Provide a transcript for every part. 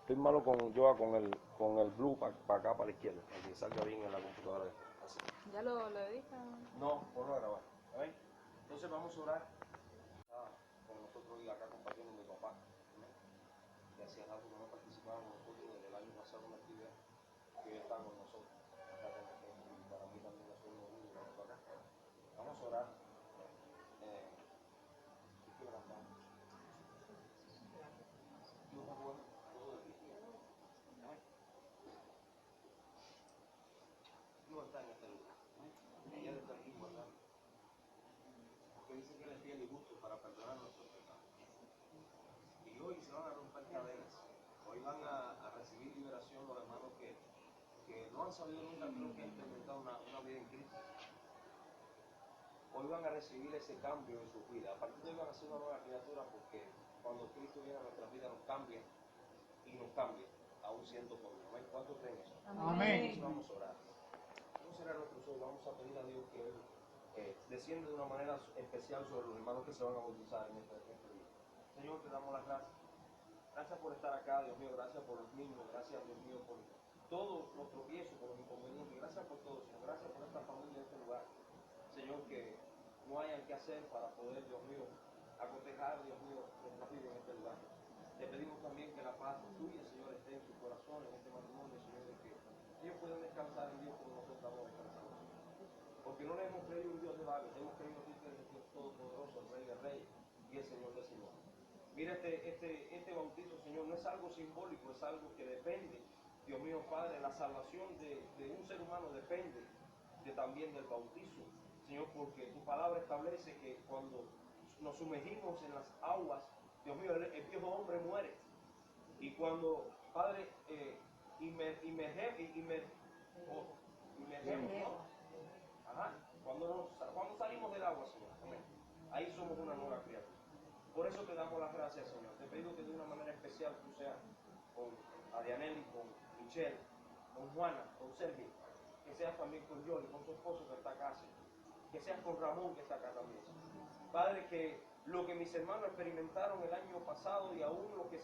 Fírmalo con Joa con el blue para acá, para la izquierda, para que salga bien en la computadora. Así. ¿Ya lo editas? No, ponlo a grabar. ¿Ven? Entonces vamos a orar. Con nosotros y acá compartiendo mi papá. Y hacía rato que no participaba con nosotros desde el año pasado en la actividad que está con nosotros. Acá con nosotros. Y para mí también es un orgullo venir acá. Vamos a orar. ¿Qué quiero cantar? Dios es bueno todo el día. Amén. Dios está en este lugar. Ella está aquí guardando. Porque dice que Él es fiel y justo para perdonar nuestros pecados. Y hoy se van a romper cadenas. Hoy van a recibir liberación los hermanos que no han sabido nunca, creo que han experimentado una vida en Cristo. Hoy van a recibir ese cambio en su vida. A partir de hoy van a ser una nueva criatura porque cuando Cristo viene a nuestra vida nos cambia y nos cambia, aún siendo pobres. ¿Cuántos creen eso? Amén. Entonces vamos a orar. Vamos a cerrar nuestros ojos, vamos a pedir a Dios que Él descienda de una manera especial sobre los hermanos que se van a bautizar en este día. Señor, te damos las gracias. Gracias por estar acá, Dios mío. Gracias por los niños. Gracias, Dios mío, por todos los tropiezos, por los inconvenientes. Gracias por todo, Señor. Gracias por esta familia en este lugar. Señor, que no hayan que hacer para poder, Dios mío, acotejar, Dios mío, nuestra vida en este lugar. Te pedimos también que la paz tuya, Señor, esté en su corazón, en este matrimonio, Señor, de que ellos puedan descansar en Dios como nosotros estamos descansando. Porque no le hemos creído un Dios de vagos, hemos creído que Él es el Dios todopoderoso, el Rey de Reyes y el Señor de Señor. Mira, este bautizo, Señor, no es algo simbólico, es algo que depende, Dios mío, Padre, la salvación de un ser humano depende también del bautizo, Señor, porque tu palabra establece que cuando nos sumergimos en las aguas, Dios mío, el viejo hombre muere. Y cuando, Padre, cuando salimos del agua, Señor, amén, ahí somos una nueva criatura. Por eso te damos las gracias, Señor. Te pido que de una manera especial tú seas con Adianelli, con Michelle, con Juana, con Sergio, que seas también con Johnny, con su esposo que está acá, Señor. Que seas con Ramón, que está acá también, Señor. Padre, que lo que mis hermanos experimentaron el año pasado y aún lo que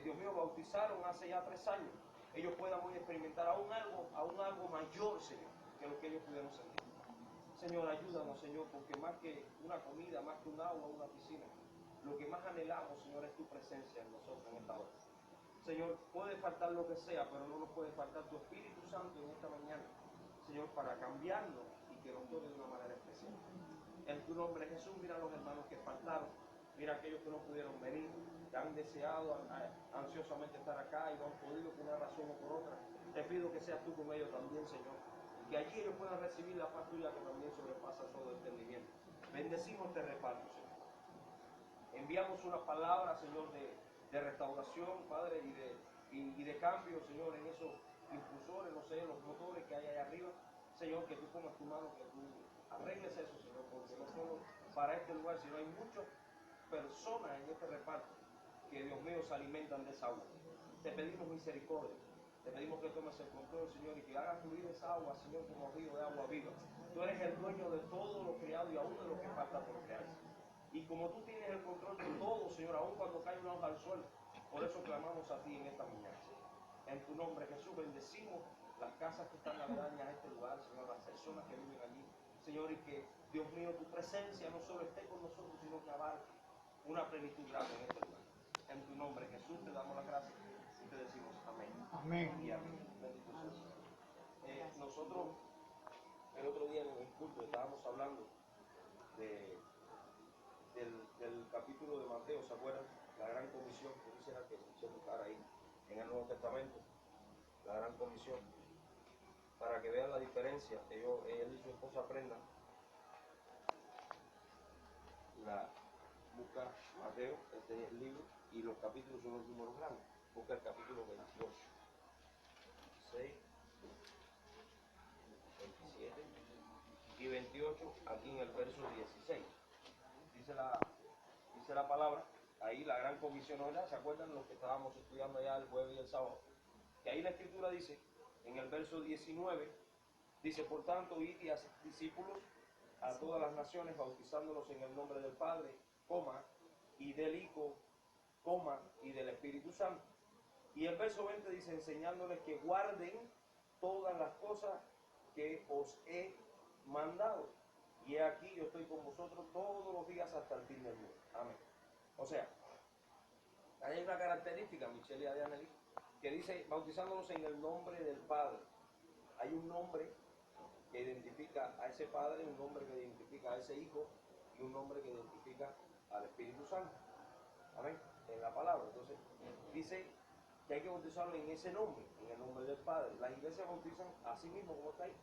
Dios mío, bautizaron hace ya 3 años, ellos puedan hoy experimentar aún algo mayor, Señor, que lo que ellos pudieron sentir. Señor, ayúdanos, Señor, porque más que una comida, más que un agua, una piscina, lo que más anhelamos, Señor, es tu presencia en nosotros en esta hora. Señor, puede faltar lo que sea, pero no nos puede faltar tu Espíritu Santo en esta mañana, Señor, para cambiarnos y que nos toque de una manera especial. En tu nombre, Jesús, mira a los hermanos que faltaron, mira a aquellos que no pudieron venir, que han deseado ansiosamente estar acá y no han podido por una razón o por otra. Te pido que seas tú con ellos también, Señor, que allí ellos puedan recibir la paz tuya que también sobrepasa todo entendimiento. Bendecimos este reparto, Señor. Enviamos una palabra, Señor, de restauración, Padre, y de cambio, Señor, en esos impulsores, no sé, los motores que hay allá arriba. Señor, que tú pongas tu mano, que tú arregles eso, Señor, porque no solo para este lugar, sino hay muchas personas en este reparto que, Dios mío, se alimentan de esa agua. Te pedimos misericordia. Te pedimos que tomes el control, Señor, y que hagas fluir esa agua, Señor, como río de agua viva. Tú eres el dueño de todo lo creado y aún de lo que falta por crearse. Y como tú tienes el control de todo, Señor, aún cuando cae una hoja al suelo, por eso clamamos a ti en esta mañana. En tu nombre, Jesús, bendecimos las casas que están aledañas a este lugar, Señor, las personas que viven allí. Señor, y que, Dios mío, tu presencia no solo esté con nosotros, sino que abarque una plenitud grande en este lugar. En tu nombre, Jesús, te damos las gracias y te decimos amén. Amén. Y amén. Bendito sea. Nosotros, el otro día en el culto estábamos hablando del capítulo de Mateo, ¿se acuerdan? La gran comisión, yo quisiera que se buscara ahí en el Nuevo Testamento, la gran comisión, para que vean la diferencia, que él y su esposa aprendan. Busca Mateo, este es el libro, y los capítulos son los números grandes. Busca el capítulo 22, 6, 27 y 28, aquí en el verso 16. Dice la palabra, ahí la gran comisión, ¿verdad? ¿Se acuerdan los que estábamos estudiando allá el jueves y el sábado? Que ahí la escritura dice, en el verso 19, dice, por tanto, id y haced discípulos a todas las naciones, bautizándolos en el nombre del Padre, y del Hijo, y del Espíritu Santo, Y el verso 20 dice, enseñándoles que guarden todas las cosas que os he mandado. Y aquí yo estoy con vosotros todos los días hasta el fin del mundo. Amén. O sea, hay una característica, Michelle y Adianelli, que dice, bautizándonos en el nombre del Padre. Hay un nombre que identifica a ese Padre, un nombre que identifica a ese Hijo y un nombre que identifica al Espíritu Santo. Amén. En la palabra. Entonces, dice que hay que bautizarlo en ese nombre, en el nombre del Padre. Las iglesias bautizan a sí mismos, como está ahí.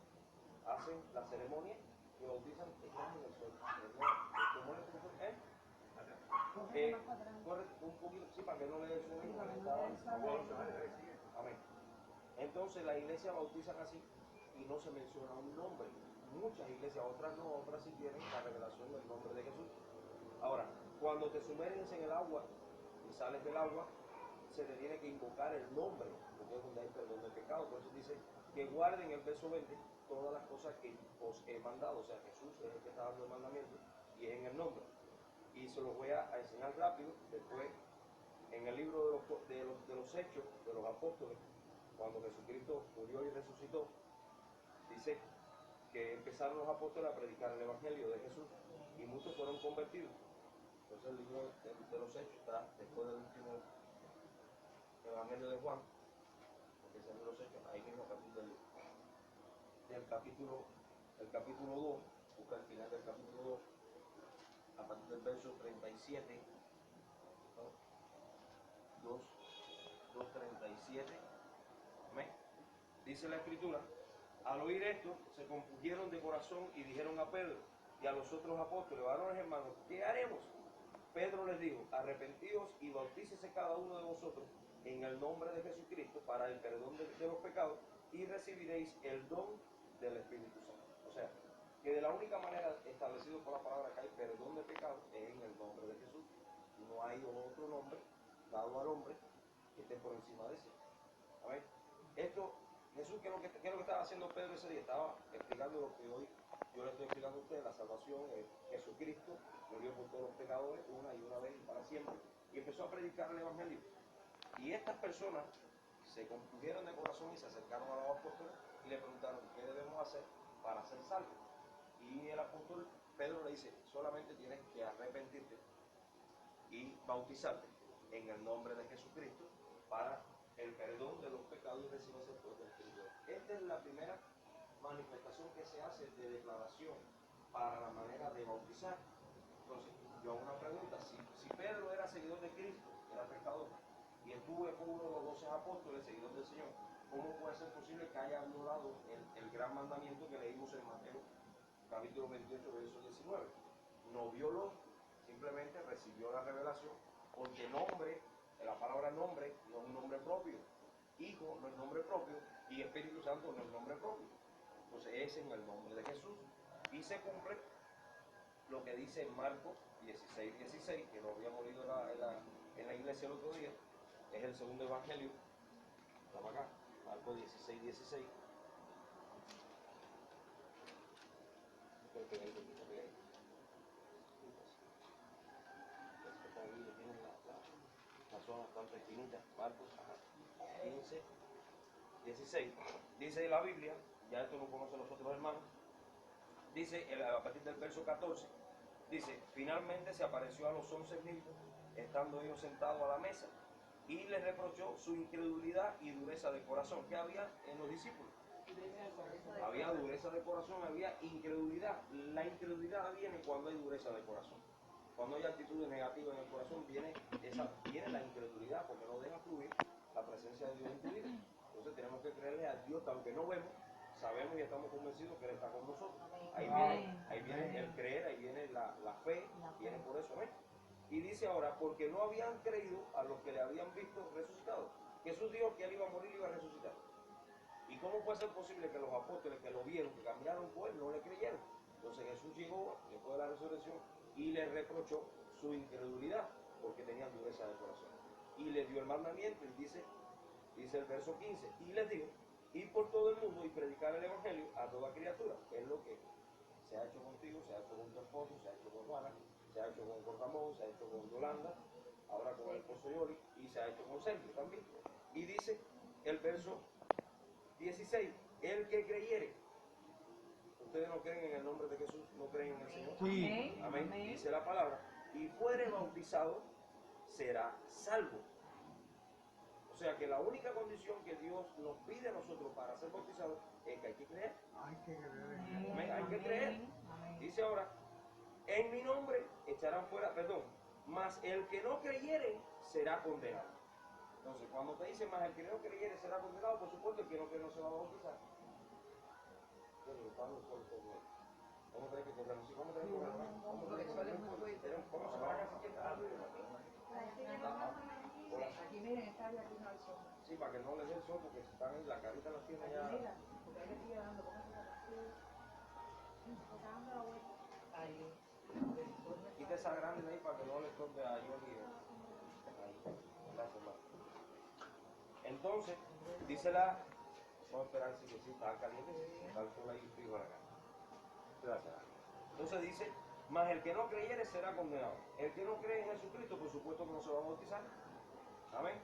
Hacen la ceremonia y bautizan estando en el suelo. Corre un poquito, sí, para que no le dé sueño. Amén. Entonces la iglesia bautizan así y no se menciona un nombre. Muchas iglesias, otras no, otras sí tienen la revelación del nombre de Jesús. Ahora, cuando te sumerges en el agua y sales del agua, se te tiene que invocar el nombre, porque es donde hay perdón de pecado. Por eso dice que guarden el verso 20 todas las cosas que os he mandado. O sea, Jesús es el que está dando el mandamiento y es en el nombre. Y se los voy a enseñar rápido. Después, en el libro de los Hechos de los Apóstoles, cuando Jesucristo murió y resucitó, dice que empezaron los apóstoles a predicar el Evangelio de Jesús y muchos fueron convertidos. Entonces el libro de los Hechos está después del último Evangelio de Juan, porque es de los Hechos, ahí mismo del capítulo 2, busca el final del capítulo 2, a partir del verso 37, ¿no? 2:37, amén. Dice la Escritura, al oír esto, se compungieron de corazón y dijeron a Pedro y a los otros apóstoles, varones hermanos, ¿qué haremos? Pedro les dijo, arrepentidos y bautícese cada uno de vosotros en el nombre de Jesucristo para el perdón de los pecados y recibiréis el don del Espíritu Santo. O sea, que de la única manera establecido por la palabra que hay perdón de pecados es en el nombre de Jesús. No hay otro nombre dado al hombre que esté por encima de ese. A ver, esto, Jesús, ¿qué es lo que estaba haciendo Pedro ese día? Estaba explicando lo que hoy yo le estoy explicando a ustedes. La salvación es Jesucristo, murió por todos los pecadores una y una vez y para siempre. Y empezó a predicar el Evangelio. Y estas personas se compungieron de corazón y se acercaron a los apóstoles y le preguntaron, ¿qué debemos hacer para ser salvos? Y el apóstol Pedro le dice, solamente tienes que arrepentirte y bautizarte en el nombre de Jesucristo para el perdón de los pecados y recibes el poder del Espíritu. Esta es la primera manifestación que se hace de declaración para la manera de bautizar. Entonces, yo hago una pregunta, si Pedro era seguidor de Cristo, era pecador, y estuvo con uno de los 12 apóstoles, seguidor del Señor, ¿cómo puede ser posible que haya violado el gran mandamiento que leímos en Mateo capítulo 28, verso 19? No violó, simplemente recibió la revelación, porque nombre, la palabra nombre no es un nombre propio, Hijo no es nombre propio y Espíritu Santo no es nombre propio. Entonces es en el nombre de Jesús y se cumple lo que dice en Marcos 16:16, que no habíamos leído en la iglesia el otro día. Es el segundo evangelio. Estamos acá, Marcos 16:16. La zona bastante finita. Marcos 15:16. Dice la Biblia, ya esto lo conocen los otros hermanos. Dice a partir del verso 14. Dice, finalmente se apareció a los 11.000, estando ellos sentados a la mesa, y les reprochó su incredulidad y dureza de corazón. ¿Qué había en los discípulos? Había dureza de corazón, había incredulidad. La incredulidad viene cuando hay dureza de corazón. Cuando hay actitudes negativas en el corazón, viene la incredulidad, porque no deja fluir la presencia de Dios en tu vida. Entonces tenemos que creerle a Dios, aunque no vemos, sabemos y estamos convencidos que Él está con nosotros. Ahí viene el creer, ahí viene la fe, viene por eso, ¿ves? Y dice ahora, porque no habían creído a los que le habían visto resucitado. Jesús dijo que Él iba a morir y iba a resucitar. ¿Y cómo puede ser posible que los apóstoles que lo vieron, que caminaron por Él, no le creyeron? Entonces Jesús llegó después de la resurrección y le reprochó su incredulidad, porque tenían dureza de corazón. Y le dio el mandamiento, y dice el verso 15, y les dijo, ir por todo el mundo y predicar el Evangelio a toda criatura. Es lo que se ha hecho contigo, se ha hecho con tu esposo, se ha hecho con Juana, se ha hecho con Ramón, se ha hecho con Yolanda, ahora con el esposo Yoli, y se ha hecho con Sergio también. Y dice el verso 16, el que creyere. Ustedes no creen en el nombre de Jesús, no creen en el Señor. Sí. Amén. Amén. Dice la palabra, y fuere bautizado, será salvo. O sea que la única condición que Dios nos pide a nosotros para ser bautizados es que hay que creer. Hay que creer. Amén. Hay que creer. Amén. Dice ahora, en mi nombre echarán fuera, perdón, mas el que no creyere será condenado. Entonces, cuando te dicen más el que no creyere será condenado, por supuesto el que no cree no se va a bautizar. ¿Cómo tenés que correr? ¿Cómo tenés que correr? ¿Cómo tenés que salir? ¿Cómo se va a casa? Aquí miren, está aquí no hay sol. Sí, para que no les dé el sol, porque están en la carita las tiene Aquí ya. mira, porque ahí le estoy dando, póngase la ahí. Quita esa grande de ahí para que no le estorbe a Yoli. Ahí. Gracias, hermano. Entonces, dice la. Vamos a esperar si está caliente, está el sol ahí frío acá. Gracias. Entonces dice, mas el que no creyere será condenado. El que no cree en Jesucristo, por supuesto que no se va a bautizar. Amén.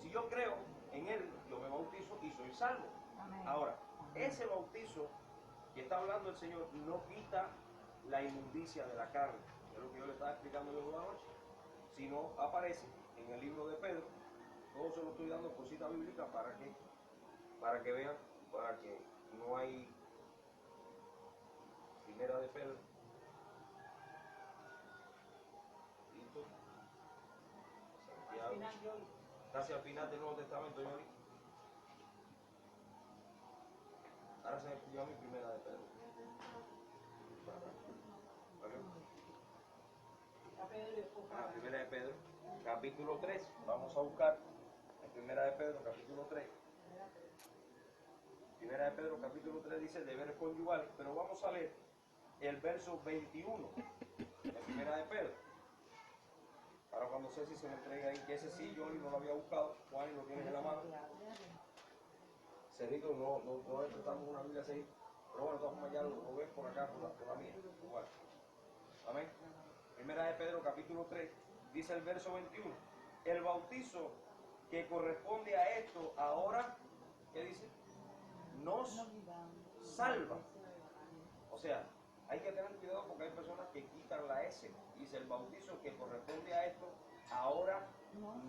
Si yo creo en Él, yo me bautizo y soy salvo. Amén. Ahora, ese bautizo que está hablando el Señor no quita la inmundicia de la carne, que es lo que yo le estaba explicando yo una noche, sino aparece en el libro de Pedro. Todo se lo estoy dando por cita bíblica para que vean, para que no hay primera de Pedro. ¿Listo? Santiago. Casi al final del Nuevo Testamento, Yoli. Ahora se me pidió mi primera de Pedro. La primera de Pedro, capítulo 3. Vamos a buscar la primera de Pedro, capítulo 3. Primera de Pedro, capítulo 3 dice deberes conyugales, pero vamos a leer el verso 21 de primera de Pedro. Ahora cuando Ceci se me entrega ahí, que ese sí yo no lo había buscado, Juan lo tienes en la mano. Cerrito no le prestamos una Biblia así, pero bueno, todas ya lo ves por acá, por la mía. Igual. Amén. Primera de Pedro, capítulo 3, dice el verso 21. El bautizo que corresponde a esto ahora, ¿qué dice? Nos salva. O sea, hay que tener cuidado porque hay personas que quitan la S. Dice el bautizo que corresponde a esto ahora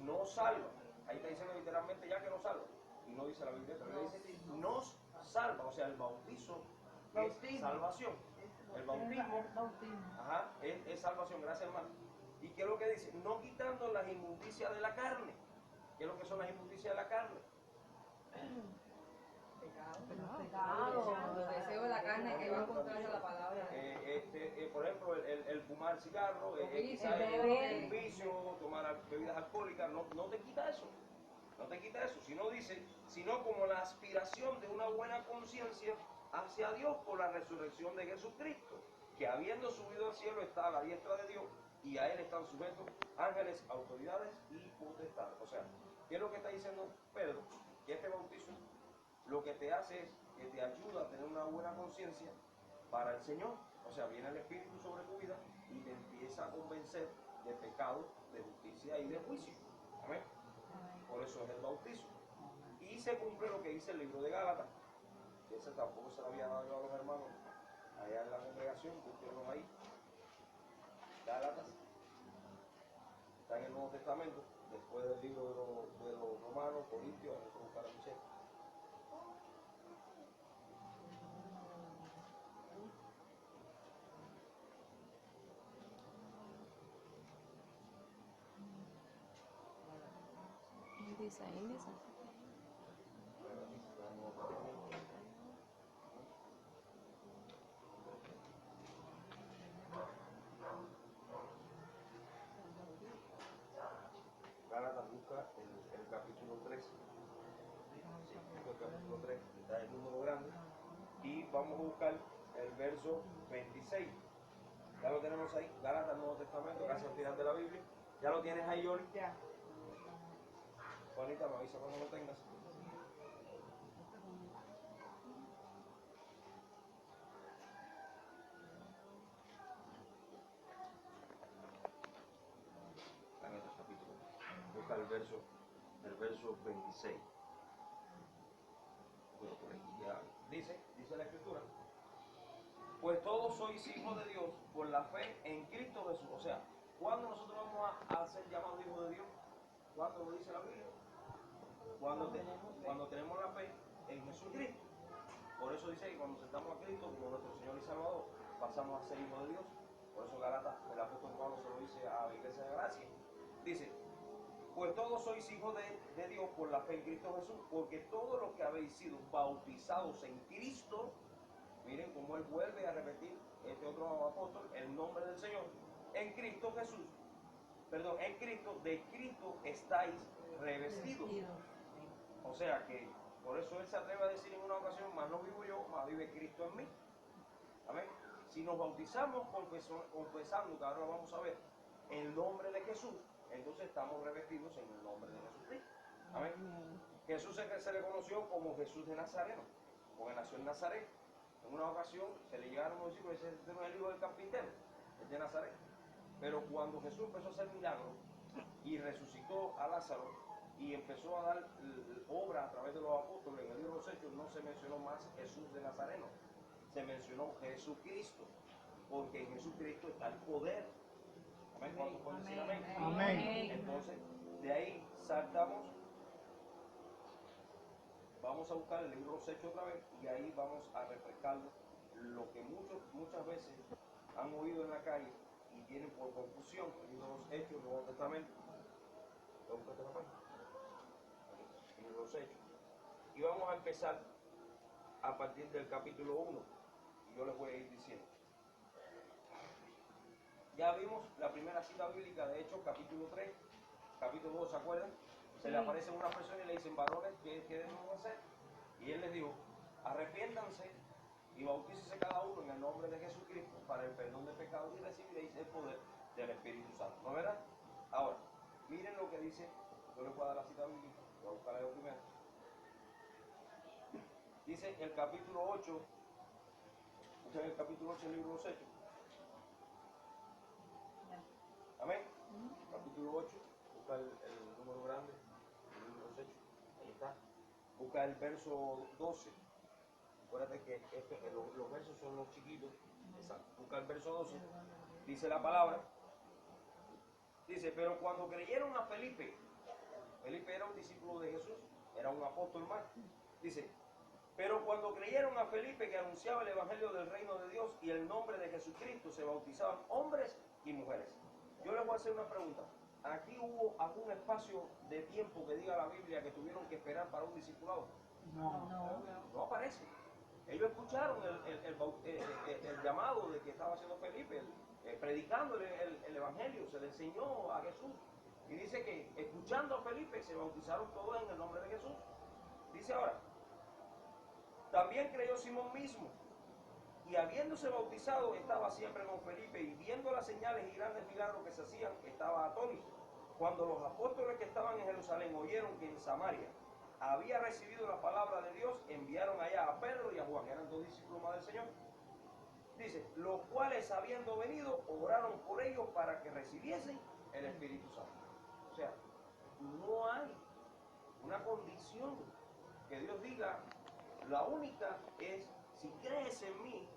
no salva. Ahí está diciendo literalmente ya que no salva. Y no dice la Biblia, pero dice nos salva. O sea, el bautizo es salvación. El bautismo ajá, es salvación, gracias hermano. ¿Y qué es lo que dice? No quitando las inmundicias de la carne. ¿Qué es lo que son las inmundicias de la carne? Los deseos de la carne que van contrario a la palabra. Por ejemplo, el fumar cigarro, quizás el vicio, tomar bebidas alcohólicas, no te quita eso. No te quita eso, sino dice, sino como la aspiración de una buena conciencia hacia Dios por la resurrección de Jesucristo, que habiendo subido al cielo está a la diestra de Dios y a él están sujetos ángeles, autoridades y potestades. O sea, ¿qué es lo que está diciendo Pedro? Que este bautizo lo que te hace es que te ayuda a tener una buena conciencia para el Señor. O sea, viene el Espíritu sobre tu vida y te empieza a convencer de pecado, de justicia y de juicio. Amén. Por eso es el bautizo. Y se cumple lo que dice el libro de Gálatas, que ese tampoco se lo había dado yo a los hermanos allá en la congregación, búsquenlo ahí. Gálatas, está en el Nuevo Testamento, después del libro de los Romanos, Corintios, vamos a buscar a Michelle. Índice. Gálatas busca el capítulo 3. El capítulo 3, está el número grande. Y vamos a buscar el verso 26. Ya lo tenemos ahí. Gálatas, Nuevo Testamento, casi al final de la Biblia. Ya lo tienes ahí, Yoli. Juanita, me avisa cuando lo tengas. Gálatas capítulo 3. verso 26. Bueno, por aquí ya dice la escritura. Pues todos sois hijos de Dios por la fe en Cristo Jesús. O sea, ¿cuándo nosotros vamos a ser llamados hijos de Dios? ¿Cuándo lo dice la Biblia? Cuando tenemos la fe en Jesucristo. Por eso dice que cuando aceptamos a Cristo como nuestro Señor y Salvador, pasamos a ser hijos de Dios. Por eso Galatas, el apóstol Pablo se lo dice a la iglesia de Gracia. Dice, pues todos sois hijos de Dios por la fe en Cristo Jesús, porque todos los que habéis sido bautizados en Cristo, miren cómo él vuelve a repetir este otro apóstol, el nombre del Señor, en Cristo Jesús, perdón, en Cristo, de Cristo estáis revestidos. O sea que, por eso él se atreve a decir en una ocasión, más no vivo yo, más vive Cristo en mí. Amén. Si nos bautizamos confesando, que ahora lo vamos a ver, en el nombre de Jesús, entonces estamos revestidos en el nombre de Jesucristo. Amén. Jesús se le conoció como Jesús de Nazareno, porque nació en Nazaret. En una ocasión se le llegaron los discípulos y dice, este no es el hijo del carpintero, es de Nazaret. Pero cuando Jesús empezó a hacer milagros y resucitó a Lázaro y empezó a dar obra a través de los apóstoles, en el libro de los Hechos no se mencionó más Jesús de Nazareno, se mencionó Jesucristo, porque en Jesucristo está el poder. Amén. ¿Cuántos pueden decir amén? Amén. Entonces, de ahí saltamos. Vamos a buscar el libro de los Hechos otra vez y ahí vamos a refrescar lo que muchas veces han oído en la calle y tienen por confusión el libro de los Hechos, el Nuevo Testamento. El libro de los Hechos. Y vamos a empezar a partir del capítulo 1 y yo les voy a ir diciendo. Ya vimos la primera cita bíblica de Hechos, capítulo 3, capítulo 2, ¿se acuerdan? Se le aparecen una persona y le dicen, varones, ¿qué debemos hacer? Y él les dijo, arrepiéntanse y bautícese cada uno en el nombre de Jesucristo para el perdón de pecados y recibiréis el poder del Espíritu Santo. ¿No es verdad? Ahora, miren lo que dice, yo les voy a dar la cita bíblica, voy a buscarla yo primero. Dice el capítulo 8, escuchen el capítulo 8 del libro de los Hechos. Amén. Capítulo 8, busca el número grande, el libro de los Hechos, ahí está. Busca el verso 12. Acuérdate que los versos son los chiquitos. Exacto. Busca el verso 12. Dice la palabra. Dice, pero cuando creyeron a Felipe era un discípulo de Jesús, era un apóstol más. Dice, pero cuando creyeron a Felipe que anunciaba el evangelio del reino de Dios y el nombre de Jesucristo, se bautizaban hombres y mujeres. Yo les voy a hacer una pregunta. ¿Aquí hubo algún espacio de tiempo que diga la Biblia que tuvieron que esperar para un discipulado? No aparece. Ellos escucharon el llamado de que estaba haciendo Felipe, predicando el evangelio, se le enseñó a Jesús. Y dice que escuchando a Felipe se bautizaron todos en el nombre de Jesús. Dice ahora, también creyó Simón mismo, y habiéndose bautizado estaba siempre con Felipe, y viendo las señales y grandes milagros que se hacían, estaba atónito. Cuando los apóstoles que estaban en Jerusalén oyeron que en Samaria había recibido la palabra de Dios, enviaron allá a Pedro y a Juan, eran dos discípulos más del Señor. Dice, los cuales habiendo venido, oraron por ellos para que recibiesen el Espíritu Santo. O sea, no hay una condición que Dios diga, la única es, si crees en mí,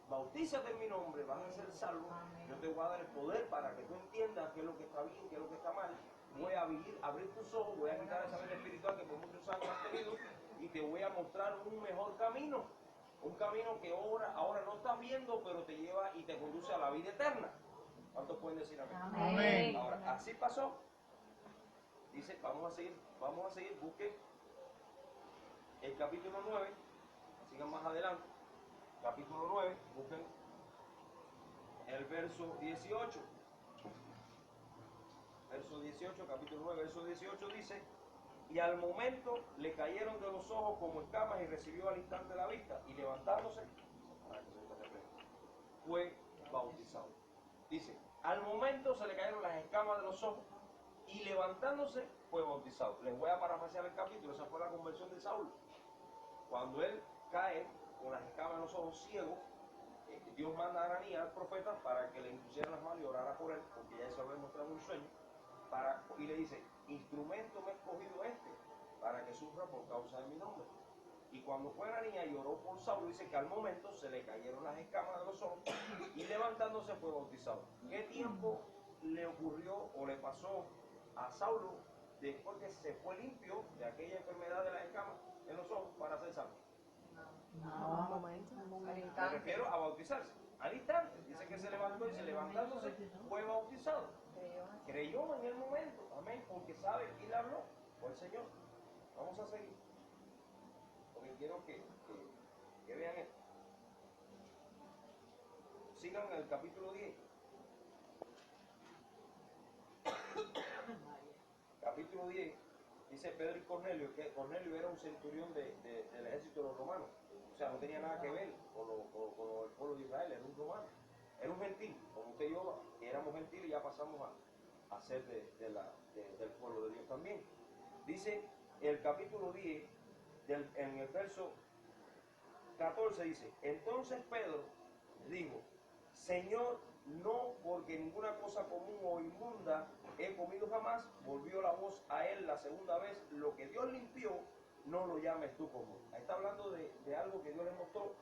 bautízate en mi nombre, vas a ser salvo. Yo te voy a dar el poder para que tú entiendas qué es lo que está bien, qué es lo que está mal. Voy a abrir tus ojos, voy a quitar esa vida espiritual que por muchos años has tenido y te voy a mostrar un mejor camino. Un camino que ahora no estás viendo, pero te lleva y te conduce a la vida eterna. ¿Cuántos pueden decir amén? Amén. Ahora, así pasó. Dice, vamos a seguir, busquen el capítulo 9, sigan más adelante. Capítulo 9, busquen el verso 18. Verso 18, capítulo 9, verso 18 dice, y al momento le cayeron de los ojos como escamas y recibió al instante la vista, y levantándose, fue bautizado. Dice, al momento se le cayeron las escamas de los ojos, y levantándose fue bautizado. Les voy a parafrasear el capítulo, esa fue la conversión de Saúl. Cuando él cae con las escamas en los ojos ciegos, Dios manda a Ananías, al profeta, para que le impusiera las manos y orara por él, porque ya se había mostrado un sueño, y le dice, instrumento me he escogido Y cuando fue Ananías y oró por Saulo, dice que al momento se le cayeron las escamas de los ojos y levantándose fue bautizado. ¿Qué tiempo le ocurrió o le pasó a Saulo después que se fue limpio de aquella enfermedad de las escamas en los ojos para ser salvo? Un momento. Al Me instante. refiero a bautizarse. Al instante. Dice que se levantó y se levantándose fue bautizado. Creyó en el momento. Amén. Porque sabe quién le habló. Fue el Señor. Vamos a seguir. Porque quiero que vean esto. Sigan en el capítulo 10. Capítulo 10. Dice Pedro y Cornelio, que Cornelio era un centurión del ejército de los romanos. O sea, no tenía nada que ver con el pueblo de Israel, era un romano. Era un gentil, como usted y yo, que éramos gentiles y ya pasamos a ser del pueblo de Dios también. Dice el capítulo 10, en el verso 14 dice, entonces Pedro dijo, Señor, no, porque ninguna cosa común o inmunda he comido jamás. Volvió la voz a él la segunda vez, lo que Dios limpió, no lo llames tú común. Ahí está hablando de algo que Dios le mostró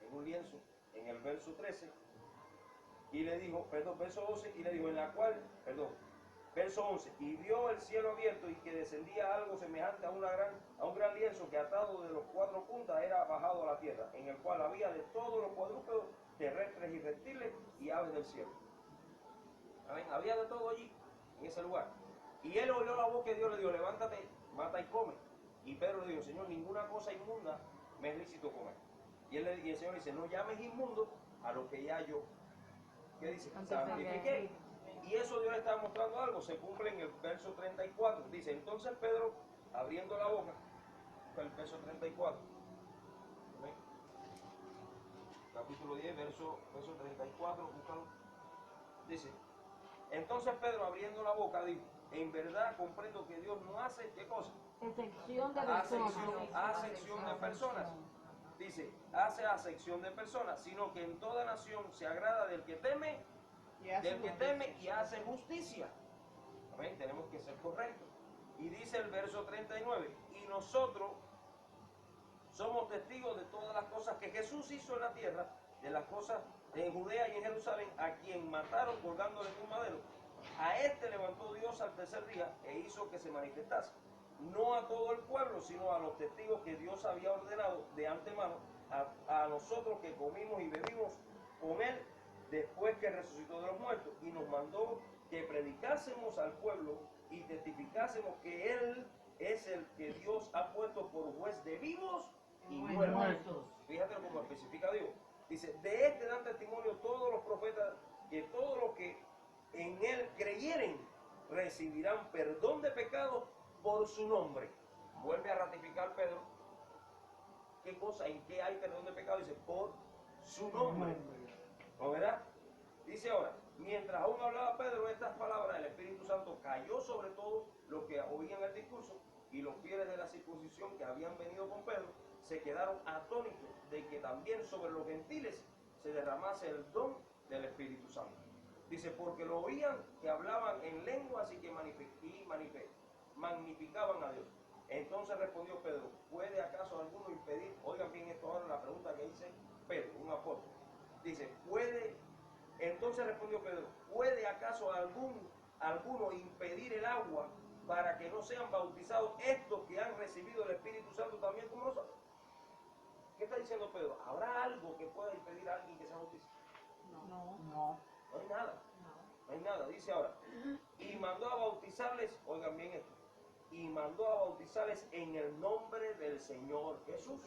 en un lienzo, en el verso 13, y le dijo, verso 12, y le dijo, verso 11, y vio el cielo abierto y que descendía algo semejante a un gran lienzo que atado de los cuatro puntas era bajado a la tierra, en el cual había de todos los cuadrúpedos, terrestres y reptiles y aves del cielo. Amén. Había de todo allí, en ese lugar. Y él oyó la voz que Dios le dio, levántate, mata y come. Y Pedro le dijo, Señor, ninguna cosa inmunda me es lícito comer. Y el Señor dice, no llames inmundo a lo que ya yo, ¿qué dice? Santifiqué. Y eso Dios le está mostrando algo, se cumple en el verso 34. Dice, entonces Pedro, abriendo la boca, el verso 34. ¿Amén? Capítulo 10, verso 34, búscalo. Dice, entonces Pedro abriendo la boca dijo, en verdad comprendo que Dios no hace, ¿qué cosa? Excepción de personas. Acepción de personas. Dice, hace acepción de personas, sino que en toda nación se agrada del que teme y hace justicia. Amén, tenemos que ser correctos. Y dice el verso 39, y nosotros somos testigos de todas las cosas que Jesús hizo en la tierra, de las cosas en Judea y en Jerusalén, a quien mataron colgándole en un madero. A este levantó Dios al tercer día e hizo que se manifestase, no a todo el pueblo, sino a los testigos que Dios había ordenado de antemano, a nosotros que comimos y bebimos con él después que resucitó de los muertos, y nos mandó que predicásemos al pueblo y testificásemos que él es el que Dios ha puesto por juez de vivos y muertos. Fíjate cómo especifica Dios. Dice, de este dan testimonio todos los profetas, que todos los que en él creyeren recibirán perdón de pecados por su nombre. Vuelve a ratificar Pedro. ¿Qué cosa? ¿En qué hay perdón de pecados? Dice, por su nombre. ¿No verdad? Dice ahora, mientras aún hablaba Pedro estas palabras, el Espíritu Santo cayó sobre todos los que oían el discurso, y los fieles de la circuncisión que habían venido con Pedro se quedaron atónitos de que también sobre los gentiles se derramase el don del Espíritu Santo. Dice, porque lo oían que hablaban en lenguas y que magnificaban a Dios. Entonces respondió Pedro, ¿puede acaso alguno impedir? Oigan bien esto ahora, la pregunta que dice Pedro, un apóstol. Dice, entonces respondió Pedro, ¿puede acaso alguno impedir el agua para que no sean bautizados estos que han recibido el Espíritu Santo también como nosotros? ¿Qué está diciendo Pedro? ¿Habrá algo que pueda impedir a alguien que se bautice? No hay nada. No hay nada. Dice ahora, y mandó a bautizarles, oigan bien esto, y mandó a bautizarles en el nombre del Señor Jesús.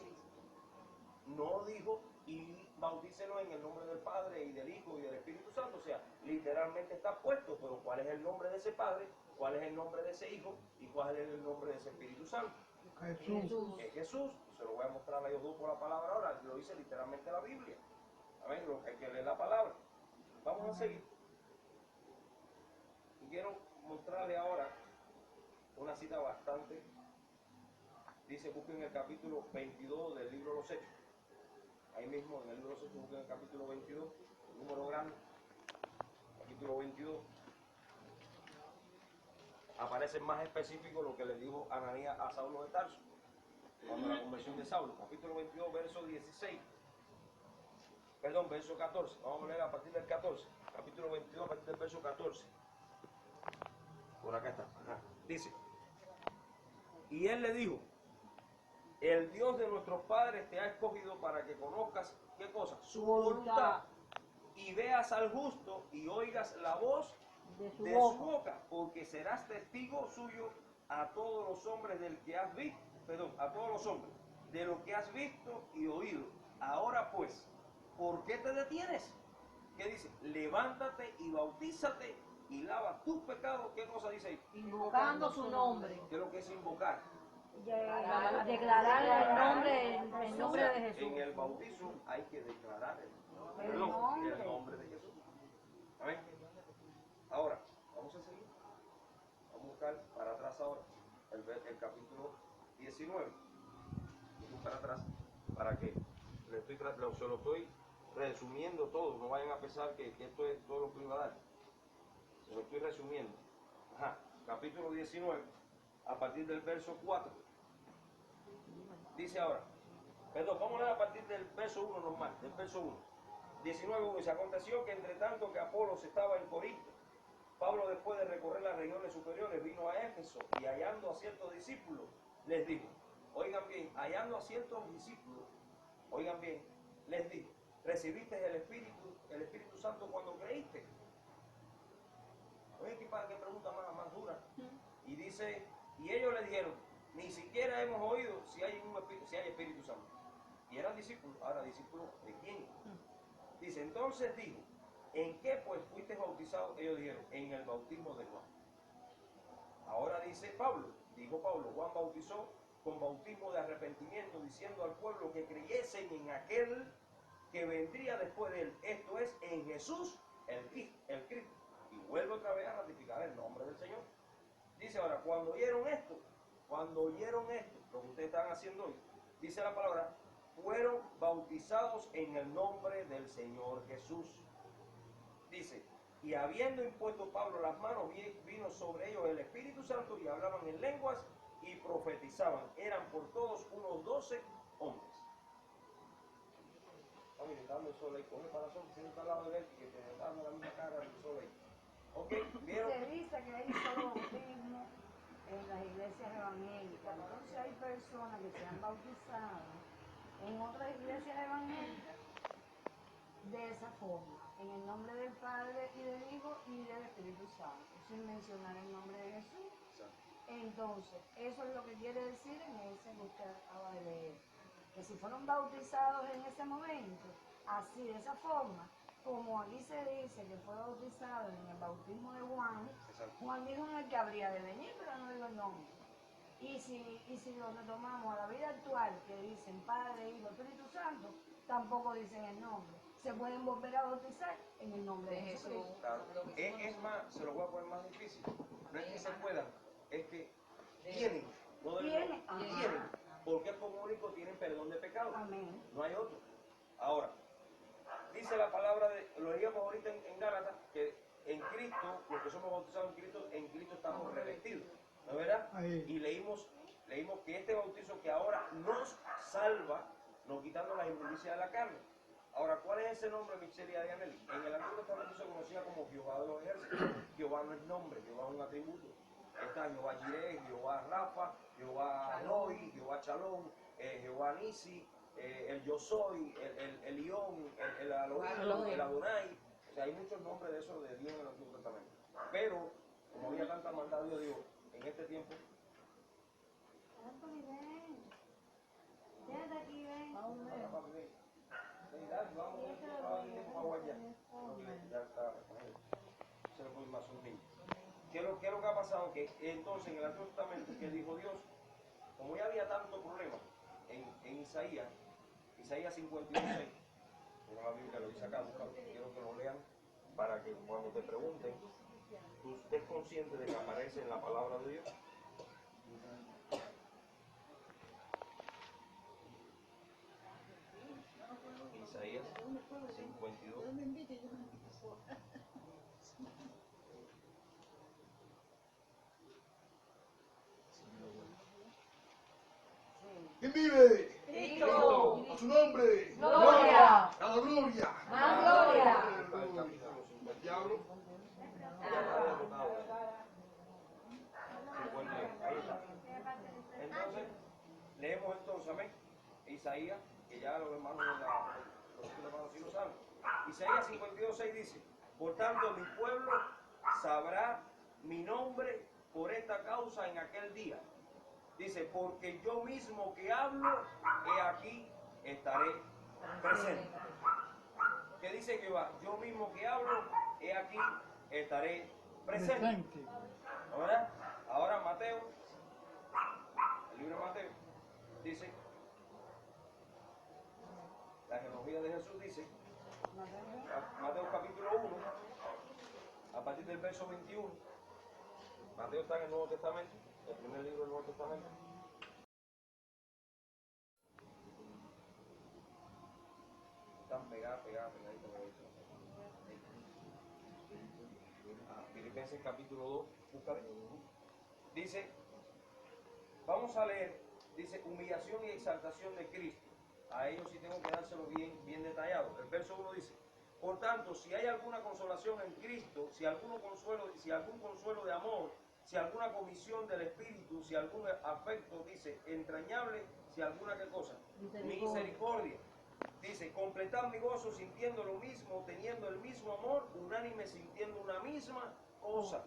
No dijo, y bautícenos en el nombre del Padre y del Hijo y del Espíritu Santo. O sea, literalmente está puesto, pero ¿cuál es el nombre de ese Padre? ¿Cuál es el nombre de ese Hijo? ¿Y cuál es el nombre de ese Espíritu Santo? Jesús. Es Jesús. Se lo voy a mostrar a ellos dos por la palabra ahora. Lo dice literalmente la Biblia. Amén. Hay que leer la palabra. Vamos a seguir. Y quiero mostrarle ahora una cita bastante. Dice, busquen el capítulo 22 del libro de los Hechos. Ahí mismo en el libro de los Hechos, busquen el capítulo 22, el número grande. Capítulo 22. Aparece más específico lo que le dijo Ananías a Saulo de Tarso. cuando la conversión de Saulo, capítulo 22, verso 16. Perdón, verso 14. Vamos a leer a partir del 14. Capítulo 22, a partir del verso 14. Por acá está. Ajá. Dice, y él le dijo, el Dios de nuestros padres te ha escogido para que conozcas, ¿qué cosa? Su voluntad. Y veas al justo y oigas la voz de su de boca. su boca, porque serás testigo suyo a todos los hombres del que has visto, perdón, a todos los hombres, de lo que has visto y oído. Ahora pues, ¿por qué te detienes? ¿Qué dice? Levántate y bautízate y lava tus pecados. ¿Qué cosa dice ahí? Invocando su nombre. ¿Qué es lo que es invocar? Declarar el nombre de Jesús. En el bautizo hay que declarar el nombre de Jesús. Amén. Ahora, vamos a seguir. Vamos a buscar para atrás ahora el capítulo 19. Vamos para atrás para que se lo estoy resumiendo todo. No vayan a pensar que esto es todo lo que iba a dar. Se lo estoy resumiendo. Ajá. Capítulo 19, a partir del verso 4. Dice ahora, perdón, vamos a leer a partir del verso 1 normal, del verso 1. 19, se aconteció que entre tanto que Apolos estaba en Corinto, Pablo, después de recorrer las regiones superiores, vino a Éfeso y hallando a ciertos discípulos, les dijo, oigan bien, hallando a ciertos discípulos, oigan bien, les dijo, ¿recibiste el Espíritu Santo cuando creíste? Oye, qué pregunta más dura. Y dice, y ellos le dijeron, ni siquiera hemos oído si hay Espíritu Santo. Y eran discípulos, ahora discípulos ¿de quién? Dice, entonces dijo, ¿en qué pues fuiste bautizados? Ellos dijeron, en el bautismo de Juan. Ahora dice dijo Pablo, Juan bautizó con bautismo de arrepentimiento, diciendo al pueblo que creyesen en aquel que vendría después de él, esto es, en Jesús, el Cristo. Y vuelve otra vez a ratificar el nombre del Señor. Dice ahora, cuando oyeron esto, lo que ustedes están haciendo hoy, dice la palabra, fueron bautizados en el nombre del Señor Jesús. Dice, y habiendo impuesto Pablo las manos, vino sobre ellos el Espíritu Santo y hablaban en lenguas y profetizaban. Eran por todos unos 12 hombres. Está mirando el sol ahí, coge para el sol, que está al lado de él y que te está dando la misma cara del sol ahí. ¿Ok? ¿Vieron? Se dice que hay solo bautismo en las iglesias evangélicas. Entonces hay personas que se han bautizado en otras iglesias evangélicas de esa forma, en el nombre del Padre y del Hijo y del Espíritu Santo, sin mencionar el nombre de Jesús. Entonces, eso es lo que quiere decir en ese que usted acaba de leer, que si fueron bautizados en ese momento, así, de esa forma, como aquí se dice que fue bautizado en el bautismo de Juan, Juan dijo en el que habría de venir, pero no dijo el nombre. Y si lo retomamos a la vida actual, que dicen Padre, Hijo, Espíritu Santo, tampoco dicen el nombre. Se pueden volver a bautizar en el nombre de Jesús. Claro. Es más, se lo voy a poner más difícil. No es que se puedan, es que tienen. No tienen. Porque es como único, tienen perdón de pecado. Amén. No hay otro. Ahora, dice la palabra, lo leíamos ahorita en Gálatas, que en Cristo, los que somos bautizados en Cristo estamos revestidos. ¿No es verdad? Ahí. Y leímos que este bautizo que ahora nos salva, no quitando las inmundicias de la carne. Ahora, ¿cuál es ese nombre, Michelle y Adianelli? En el Antiguo Testamento se conocía como Jehová de los ejércitos. Jehová no es nombre, Jehová es un atributo. Está Jehová Jireh, Jehová Rafa, Jehová Eloi, Jehová Shalom, Jehová Nisi, el Yo Soy, el Ión, el Elohim, el Adonai. O sea, hay muchos nombres de esos de Dios en el Antiguo Testamento. Pero, como había tanta maldad, Dios dijo, en este tiempo, Quédate aquí, ven. ¿Qué es lo que ha pasado? Que entonces en el Antiguo Testamento, que dijo Dios, como ya había tanto problema en Isaías 51:6, la Biblia lo dice acá, quiero que lo lean para que cuando te pregunten, tú estés consciente de que aparece en la palabra de Dios. Isaías 52. ¿Quién vive? Cristo. A su nombre. Gloria. A la gloria. Más gloria. Aleluya. El diablo. Ya está derrotado. 50. Ahí está. Entonces, leemos entonces, amén. Isaías, que ya los hermanos sí lo saben. Isaías 52:6 dice: por tanto, mi pueblo sabrá mi nombre por esta causa en aquel día. Dice, porque yo mismo que hablo, he aquí estaré presente. ¿Qué dice Jehová? Yo mismo que hablo, he aquí estaré presente. ¿Verdad? Ahora Mateo, el libro de Mateo, dice, la genealogía de Jesús dice, Mateo capítulo 1, a partir del verso 21, Mateo está en el Nuevo Testamento, el primer libro del Nuevo Testamento. Están pegaditos. Filipenses capítulo 2, búscale. Dice, vamos a leer, dice, humillación y exaltación de Cristo. A ellos sí tengo que dárselo bien detallado. El verso 1 dice, por tanto, si hay alguna consolación en Cristo, si algún consuelo de amor, si alguna comisión del Espíritu, si algún afecto, dice, entrañable, si alguna qué cosa, misericordia. Dice, completad mi gozo sintiendo lo mismo, teniendo el mismo amor, unánime sintiendo una misma cosa.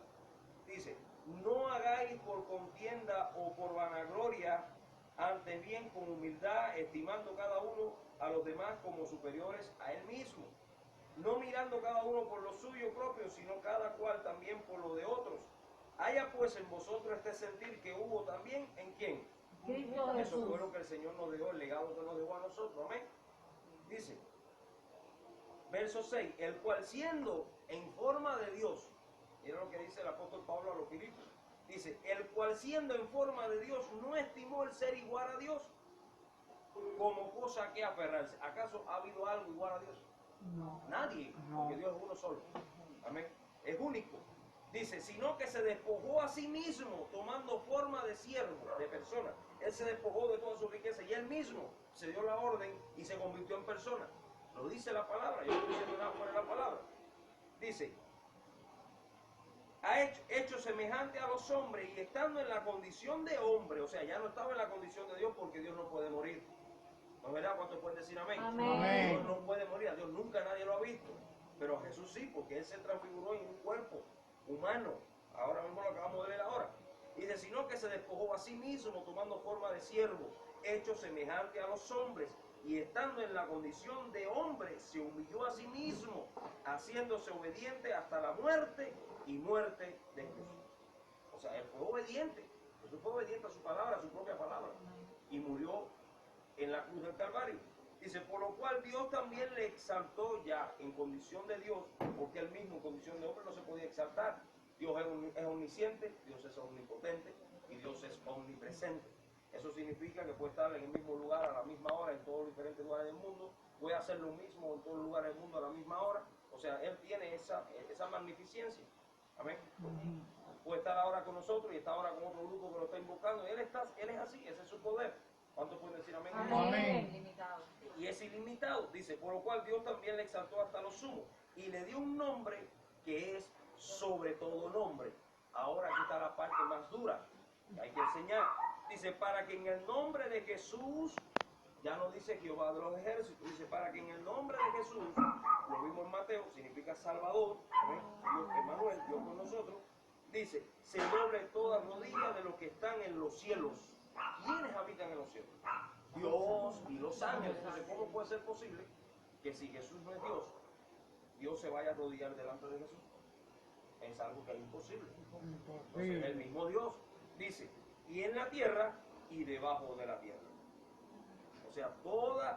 Dice, no hagáis por contienda o por vanagloria, antes bien con humildad, estimando cada uno a los demás como superiores a él mismo, no mirando cada uno por lo suyo propio, sino cada cual también por lo de otros. Haya pues en vosotros este sentir que hubo también en ¿quién? Cristo Eso Jesús. fue lo que el Señor nos dejó, el legado que nos dejó a nosotros, amén. Dice, verso 6, el cual siendo en forma de Dios, mira lo que dice el apóstol Pablo a los Filipos, dice, el cual siendo en forma de Dios no estimó el ser igual a Dios como cosa que aferrarse. ¿Acaso ha habido algo igual a Dios? No. Nadie, porque Dios es uno solo, amén, es único. Dice, sino que se despojó a sí mismo, tomando forma de siervo, de persona. Él se despojó de toda su riqueza y él mismo se dio la orden y se convirtió en persona. Lo dice la palabra, yo no estoy diciendo nada fuera de la palabra. Dice, ha hecho semejante a los hombres y estando en la condición de hombre, o sea, ya no estaba en la condición de Dios porque Dios no puede morir. ¿No es verdad? ¿Cuántos pueden decir amén? Amén. Dios no puede morir, a Dios nunca nadie lo ha visto, pero a Jesús sí, porque Él se transfiguró en un cuerpo humano. Ahora mismo lo acabamos de ver ahora. Dice, sino que se despojó a sí mismo tomando forma de siervo, hecho semejante a los hombres, y estando en la condición de hombre, se humilló a sí mismo, haciéndose obediente hasta la muerte y muerte de cruz. O sea, Él fue obediente. Jesús fue obediente a su palabra, a su propia palabra, y murió en la cruz del Calvario. Dice, por lo cual Dios también le exaltó ya en condición de Dios, porque él mismo en condición de hombre no se podía exaltar. Dios es omnisciente, Dios es omnipotente y Dios es omnipresente. Eso significa que puede estar en el mismo lugar a la misma hora en todos los diferentes lugares del mundo, puede hacer lo mismo en todos los lugares del mundo a la misma hora. O sea, él tiene esa magnificencia. Amén. Puede estar ahora con nosotros y está ahora con otro grupo que lo está invocando. Él es así, ese es su poder. ¿Cuántos pueden decir amén? Amén. Limitado. Y es ilimitado, dice, por lo cual Dios también le exaltó hasta lo sumo y le dio un nombre que es sobre todo nombre. Ahora aquí está la parte más dura que hay que enseñar. Dice, para que en el nombre de Jesús, ya no dice Jehová de los ejércitos, dice, para que en el nombre de Jesús, lo mismo en Mateo, significa Salvador, ¿amén? Dios, Emmanuel, Dios con nosotros, dice, se doble toda rodilla de los que están en los cielos. ¿Quiénes habitan en los cielos? Dios y los ángeles. Entonces, ¿cómo puede ser posible que si Jesús no es Dios, Dios se vaya a arrodillar delante de Jesús? Es algo que es imposible. Entonces, el mismo Dios dice, y en la tierra y debajo de la tierra. O sea,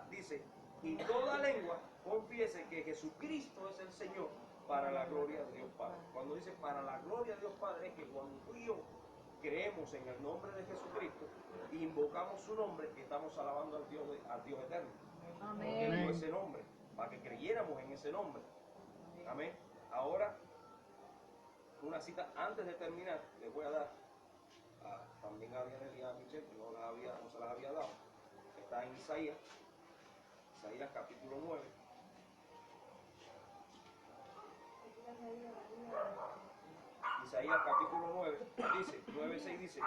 dice, y toda lengua confiese que Jesucristo es el Señor para la gloria de Dios Padre. Cuando dice para la gloria de Dios Padre, es que cuando tú y yo creemos en el nombre de Jesucristo e invocamos su nombre, que estamos alabando al Dios eterno. Porque Él dio ese nombre, para que creyéramos en ese nombre. Amén. Ahora, una cita antes de terminar, les voy a dar también a Dianel y a Michelle, que no se las había dado. está en Isaías capítulo 9. Isaías capítulo 9 dice, 9:6 dice.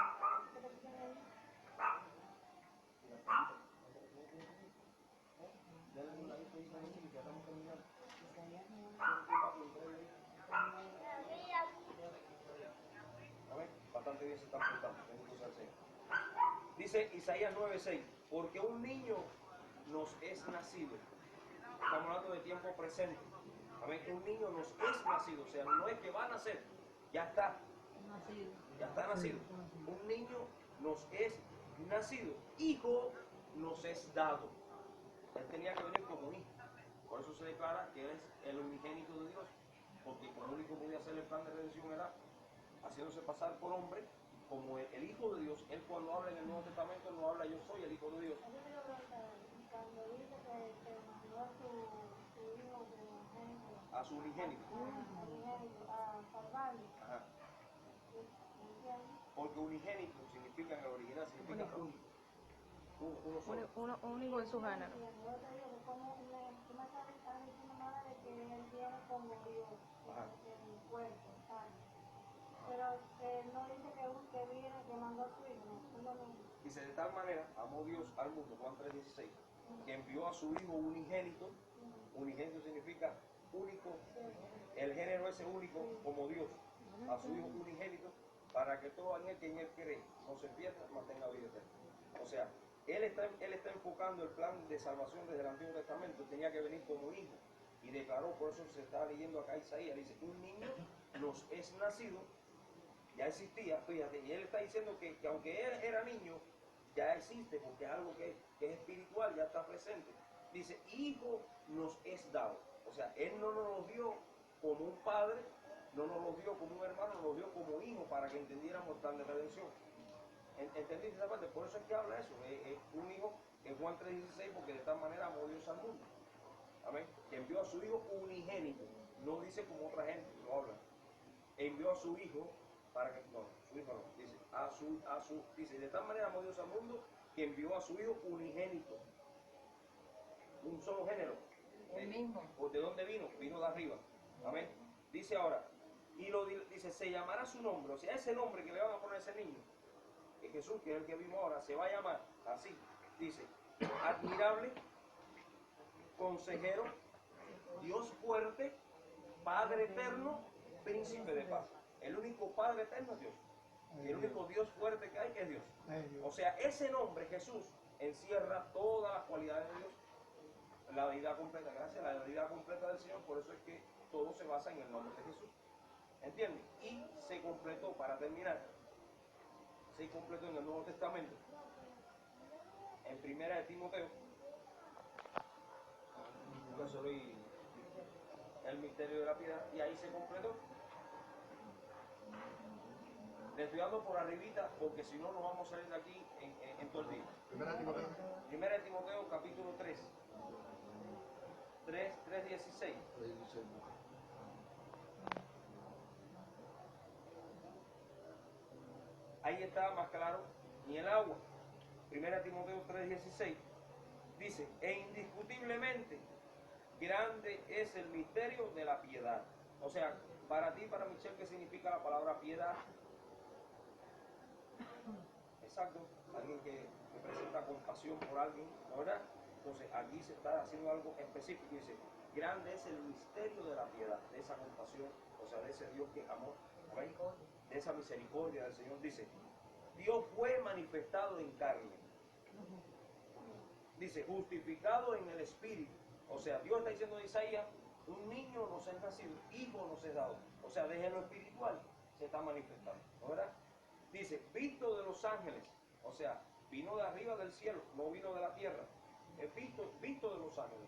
Bastante bien se están portando. Bendito sea el Señor. Dice Isaías 9:6, porque un niño nos es nacido. Estamos hablando de tiempo presente. Amén. Un niño nos es nacido, o sea, no es que va a nacer, ya está. Ya está nacido. Un niño nos es nacido. Hijo nos es dado. Él tenía que venir como hijo. Por eso se declara que él es el unigénito de Dios. Porque lo único que podía hacer el plan de redención era haciéndose pasar por hombre, como el Hijo de Dios. Él cuando habla en el Nuevo Testamento no habla yo soy el Hijo de Dios. Cuando dice que mandó a su hijo primogénito, A su unigénito. a salvarlo, Ajá. ¿entiendes? Porque unigénito significa en el original, significa único. Uno solo. Único en su género. Yo te digo que como tú me estás diciendo nada de que él viene como Dios Ajá. en el cuerpo, ¿sabes? Pero no dice que viene, que mandó a su hijo, es lo mismo. Dice, de tal manera amó Dios al mundo, Juan 3:16, que envió a su Hijo unigénito. Unigénito significa único. El género ese único como Dios. A su Hijo unigénito, para que todo aquel que en él cree no se pierda, mantenga vida eterna. O sea, él está enfocando el plan de salvación desde el Antiguo Testamento. Tenía que venir como hijo. Y declaró, por eso se está leyendo acá Isaías, dice, un niño nos es nacido. Ya existía, fíjate, y él está diciendo que aunque él era niño, ya existe, porque es algo que es espiritual, ya está presente. Dice, hijo nos es dado. O sea, él no nos lo dio como un padre, no nos lo dio como un hermano, nos lo dio como hijo para que entendiéramos el plan de redención. ¿Entendiste esa parte? Por eso es que habla eso. Un hijo en Juan 3:16, porque de tal manera amó Dios al mundo. Amén. Que envió a su hijo unigénito. No dice como otra gente lo habla. Envió a su hijo para que, no, su hijo no, dice, dice, de tal manera amó Dios al mundo que envió a su hijo unigénito. Un solo género. El mismo. ¿De dónde vino? Vino de arriba. Amén. Dice ahora, dice, se llamará su nombre, o sea, ese nombre que le van a poner a ese niño, que Jesús, que es el que vimos ahora, se va a llamar así. Dice, admirable, consejero, Dios fuerte, Padre eterno, príncipe de paz. El único Padre eterno es Dios. Y el único Dios fuerte que hay es Dios. O sea, ese nombre, Jesús, encierra todas las cualidades de Dios. La deidad completa, gracias, la deidad completa del Señor. Por eso es que todo se basa en el nombre de Jesús. ¿Entiendes? Y se completó, para terminar, se completó en el Nuevo Testamento. En Primera de Timoteo. El misterio de la piedad. Y ahí se completó. Le estoy dando por arribita porque si no nos vamos a salir de aquí en todo el día. Primera de Timoteo capítulo 3. 3:16. Ahí está más claro, ni el agua. Primera de Timoteo 3:16 dice, e indiscutiblemente grande es el misterio de la piedad. O sea, para ti, para Michelle, ¿qué significa la palabra piedad? Exacto, alguien que presenta compasión por alguien, ¿no, verdad? Entonces aquí se está haciendo algo específico y dice, grande es el misterio de la piedad, de esa compasión, o sea, de ese Dios que amó, ¿right? De esa misericordia del Señor. Dice, Dios fue manifestado en carne. Dice, justificado en el Espíritu. O sea, Dios está diciendo en Isaías, un niño nos es nacido, hijo nos es dado. O sea, desde lo espiritual se está manifestando, ¿no, verdad? Dice, visto de los ángeles, o sea, vino de arriba del cielo, no vino de la tierra. Es visto de los ángeles.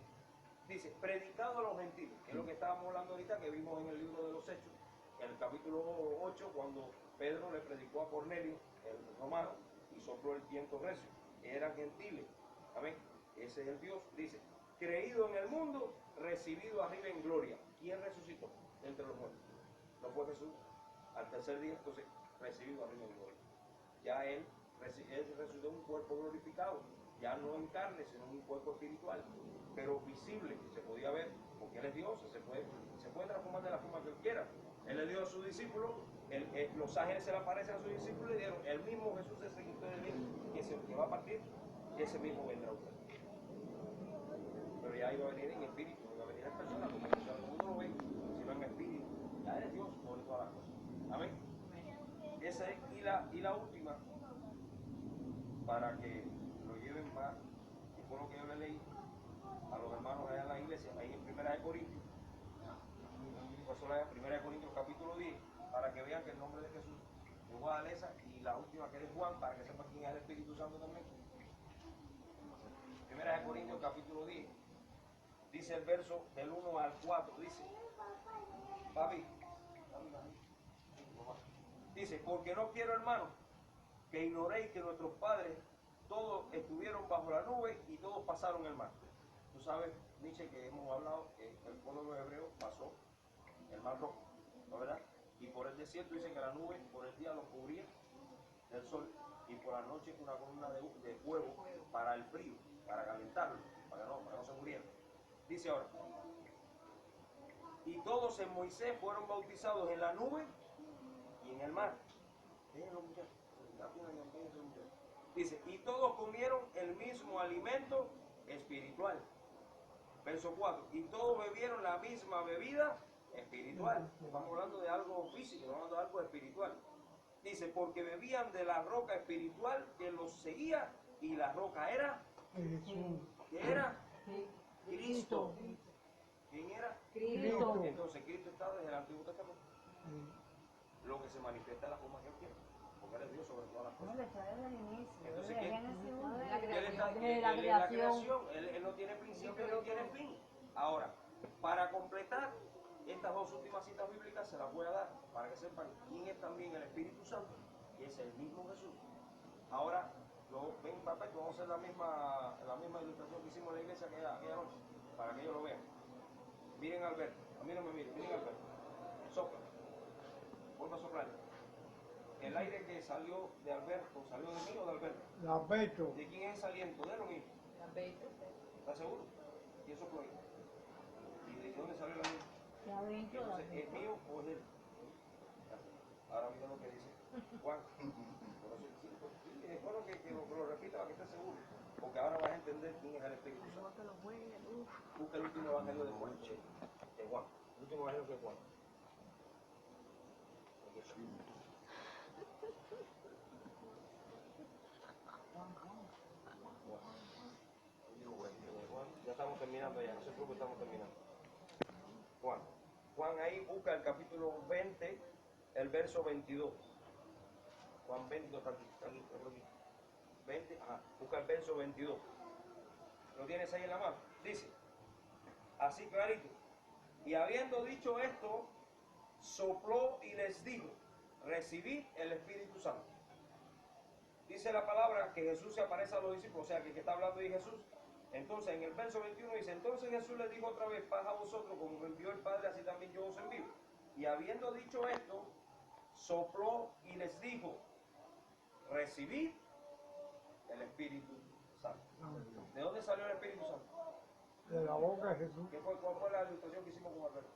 Dice, predicado a los gentiles, que es lo que estábamos hablando ahorita, que vimos en el libro de los Hechos, en el capítulo 8, cuando Pedro le predicó a Cornelio, el romano, y sopló el viento recio. Eran gentiles. Amén. Ese es el Dios. Dice, creído en el mundo, recibido arriba en gloria. ¿Quién resucitó entre los muertos? No fue Jesús. Al tercer día, entonces, recibido arriba en gloria. Ya él resucitó un cuerpo glorificado. Ya ya no en carne, sino en un cuerpo espiritual, pero visible, se podía ver, porque Él es Dios, se puede transformar de la forma que Él quiera. Él le dio a sus discípulos, los ángeles se le aparecen a sus discípulos y le dieron, el mismo Jesús ese que ustedes ven, que va a partir, ese mismo vendrá a usted. Pero ya iba a venir en espíritu, no iba a venir en persona, como todo el mundo lo ve, sino en espíritu. Ya eres Dios sobre todas las cosas. Amén. Esa es, y la última, para que lo lleven más, y por lo que yo le leí a los hermanos allá en la iglesia, ahí en 1 Corintios, pasó la 1 Corintios capítulo 10, para que vean que el nombre de Jesús es Guadaleza, y la última que es Juan, para que sepan quién es el Espíritu Santo también. 1 Corintios capítulo 10, dice el verso del 1 al 4, dice, papi, dice, porque no quiero, hermanos, que ignoréis que nuestros padres todos estuvieron bajo la nube y todos pasaron el mar. Tú sabes, Nietzsche, que hemos hablado, que el pueblo de los hebreos pasó el mar rojo, ¿no verdad? Y por el desierto dice que la nube por el día los cubría del sol y por la noche una columna de fuego para el frío, para calentarlo, para que no se murieran. Dice ahora, y todos en Moisés fueron bautizados en la nube y en el mar. Déjenlo, muchachos. Dice, y todos comieron el mismo alimento espiritual. Verso 4, y todos bebieron la misma bebida espiritual. Estamos hablando de algo físico, estamos hablando de algo espiritual. Dice, porque bebían de la roca espiritual que los seguía, y la roca era, ¿qué era? Cristo. ¿Quién era? Cristo. Entonces Cristo está desde el Antiguo Testamento. Lo que se manifiesta en la forma que Él quiere, porque Él es Dios sobre todas las No, cosas. le está desde el inicio. Entonces, Desde ¿qué? Génesis 1. Él está Desde la él es la creación. creación, él no tiene principio ni tiene fin. Ahora, para completar estas dos últimas citas bíblicas, se las voy a dar para que sepan quién es también el Espíritu Santo, y es el mismo Jesús. Ahora, ven, papá, que vamos a hacer la misma ilustración que hicimos en la iglesia aquella noche, para que ellos lo vean. Miren a Alberto, a mí no me miren, miren a Alberto. Sopla, vuelva a soplar. El aire que salió de Alberto, ¿salió de mí o de Alberto? De Alberto. ¿De quién es el aliento? ¿De lo mío? ¿Estás seguro? ¿Y eso fue ahí? ¿Y de dónde salió el aliento? De adentro, de Entonces, ¿es adentro. mío o es de él? Ahora mira lo que dice Juan. Por eso, sí, es bueno que lo repita para que estés seguro. Porque ahora vas a entender quién es el Espíritu Santo. Busca el último evangelio de Juan. De Juan. El último evangelio que es Juan. Juan, ya estamos terminando ya, no se preocupe, estamos terminando. Juan ahí busca el capítulo 20, el verso 22. Juan 20, está aquí. 20, busca el verso 22. ¿Lo tienes ahí en la mano? Dice, así clarito. Y habiendo dicho esto, sopló y les dijo, recibid el Espíritu Santo. Dice la palabra que Jesús se aparece a los discípulos, o sea que el que está hablando de Jesús. Entonces en el verso 21 dice, entonces Jesús les dijo otra vez, paz a vosotros, como me envió el Padre, así también yo os envío. Y habiendo dicho esto, sopló y les dijo, recibid el Espíritu Santo. ¿De dónde salió el Espíritu Santo? De la boca de Jesús. ¿Cuál fue la ilustración que hicimos con Alberto?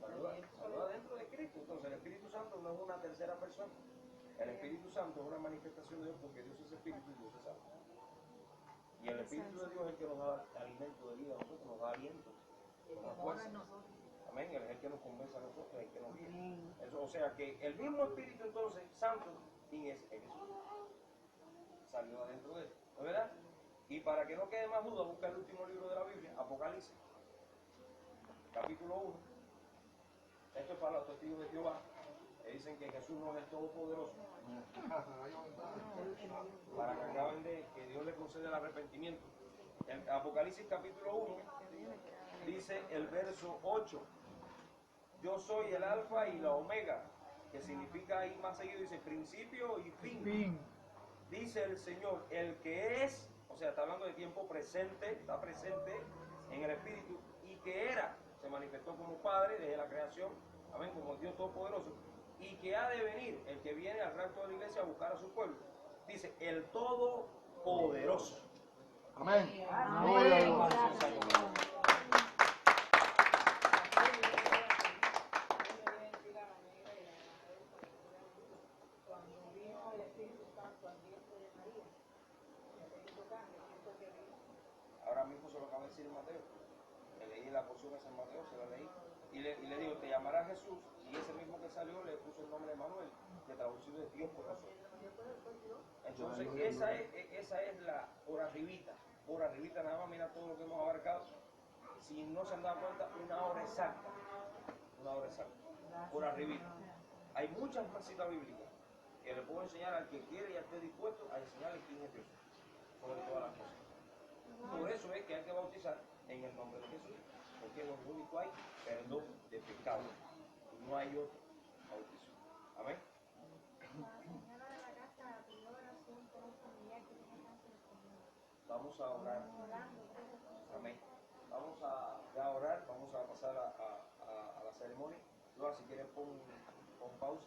Salió adentro de Cristo. Entonces el Espíritu Santo no es una tercera persona. El Espíritu Santo es una manifestación de Dios, porque Dios es Espíritu y Dios es alma. Y el Espíritu de Dios es el que nos da alimento de vida a nosotros, nos da aliento, nos da fuerza. Amén, Él es el que nos convence a nosotros, el que nos guía. Eso, o sea que el mismo Espíritu entonces, Santo, ¿quién es Jesús? Salió adentro de él, ¿no es verdad? Y para que no quede más duda, busca el último libro de la Biblia, Apocalipsis, capítulo 1. Esto es para los testigos de Jehová, que dicen que Jesús no es el Todopoderoso. Para que acaben de que Dios le concede el arrepentimiento. En Apocalipsis capítulo 1 dice el verso 8, yo soy el alfa y la omega, que significa ahí más seguido, dice principio y fin. Dice el Señor, el que es, o sea, está hablando de tiempo presente, está presente en el Espíritu, y que era, se manifestó como Padre desde la creación, amén, como Dios Todopoderoso, y que ha de venir, el que viene al rapto de la iglesia a buscar a su pueblo. Dice, el Todopoderoso. Amén. Amén. Gloria a Dios. Gracias, Señor. Cuando vino el Espíritu Santo al vientre de María, el carne, siento que vino. Ahora mismo se lo acaba de decir en Mateo. Le leí la porción esa en Mateo, se la leí. Y le digo, te llamará Jesús. Y ese mismo que salió le puso el nombre de Manuel, que traducido es Dios con nosotros. Entonces, esa es la por arribita. Por arribita nada más, mira todo lo que hemos abarcado. Si no se han dado cuenta, una hora exacta. Una hora exacta. Por arribita. Hay muchas más citas bíblicas que le puedo enseñar al que quiere y esté dispuesto a enseñarle quién es Dios. Sobre todas las cosas. Por eso es que hay que bautizar en el nombre de Jesús. Porque en lo único hay perdón de pecado. No hay otro bautizo. Amén. Vamos a orar. Amén. Vamos a ya orar, vamos a pasar a la ceremonia. Luego, si quieren, pon pausa.